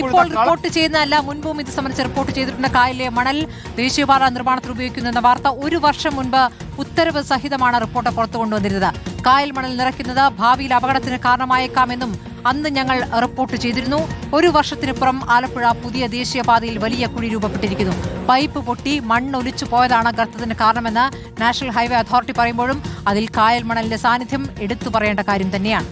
ഇപ്പോൾ റിപ്പോർട്ട് ചെയ്യുന്നതല്ല, മുൻപും ഇത് സംബന്ധിച്ച് റിപ്പോർട്ട് ചെയ്തിട്ടുണ്ട്. കായലിലെ മണൽ ദേശീയപാത നിർമ്മാണത്തിൽ ഉപയോഗിക്കുന്നുവെന്ന വാർത്ത 1 വർഷം മുൻപ് ഉത്തരവ് സഹിതമാണ് റിപ്പോർട്ട് പുറത്തു കൊണ്ടുവന്നിരുന്നത്. കായൽ മണൽ നിറയ്ക്കുന്നത് ഭാവിയിൽ അപകടത്തിന് കാരണമായേക്കാമെന്നും അന്ന് ഞങ്ങൾ റിപ്പോർട്ട് ചെയ്തിരുന്നു. 1 വർഷത്തിനിപ്പുറം ആലപ്പുഴ പുതിയ ദേശീയപാതയിൽ വലിയ കുഴി രൂപപ്പെട്ടിരിക്കുന്നു. പൈപ്പ് പൊട്ടി മണ്ണൊലിച്ചു പോയതാണ് ഗർത്തത്തിന് കാരണമെന്ന് നാഷണൽ ഹൈവേ അതോറിറ്റി പറയുമ്പോഴും അതിൽ കായൽ മണലിന്റെ സാന്നിധ്യം എടുത്തു പറയേണ്ട കാര്യം തന്നെയാണ്.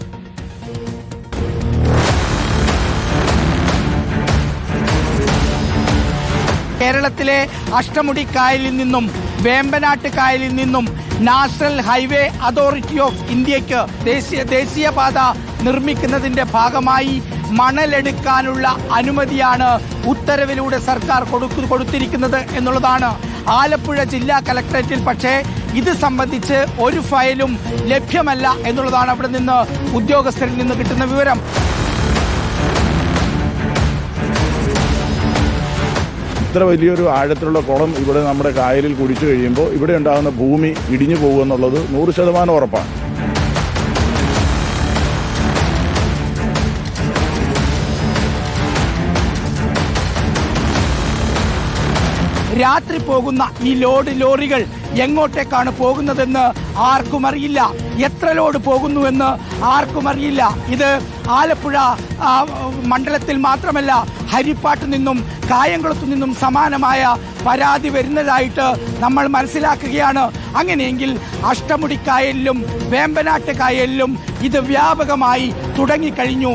കേരളത്തിലെ അഷ്ടമുടി കായലിൽ നിന്നും വേമ്പനാട്ട് കായലിൽ നിന്നും നാഷണൽ ഹൈവേ അതോറിറ്റി ഓഫ് ഇന്ത്യക്ക് ദേശീയപാത നിർമ്മിക്കുന്നതിന്റെ ഭാഗമായി മണലെടുക്കാനുള്ള അനുമതിയാണ് ഉത്തരവിലൂടെ സർക്കാർ കൊടുത്തിരിക്കുന്നത് എന്നുള്ളതാണ്. ആലപ്പുഴ ജില്ലാ കലക്ടറേറ്റിൽ പക്ഷേ ഇത് സംബന്ധിച്ച് ഒരു ഫയലും ലഭ്യമല്ല എന്നുള്ളതാണ് അവിടെ നിന്ന് ഉദ്യോഗസ്ഥരിൽ നിന്ന് കിട്ടുന്ന വിവരം. ഇത്ര വലിയൊരു ആഴത്തിലുള്ള കുളം ഇവിടെ നമ്മുടെ കായലിൽ കുടിച്ചു കഴിയുമ്പോൾ ഇവിടെ ഉണ്ടാകുന്ന ഭൂമി ഇടിഞ്ഞു പോകുമെന്നുള്ളത് 100% ഉറപ്പാണ്. രാത്രി പോകുന്ന ഈ ലോറികൾ എങ്ങോട്ടേക്കാണ് പോകുന്നതെന്ന് ആർക്കും അറിയില്ല. എത്ര ലോഡ് പോകുന്നുവെന്ന് ആർക്കും അറിയില്ല. ഇത് ആലപ്പുഴ മണ്ഡലത്തിൽ മാത്രമല്ല, ഹരിപ്പാട്ട് നിന്നും കായംകുളത്തു നിന്നും സമാനമായ പരാതി വരുന്നതായിട്ട് നമ്മൾ മനസ്സിലാക്കുകയാണ്. അങ്ങനെയെങ്കിൽ അഷ്ടമുടി കായലിലും വേമ്പനാട്ട് കായലിലും ഇത് വ്യാപകമായി തുടങ്ങിക്കഴിഞ്ഞു.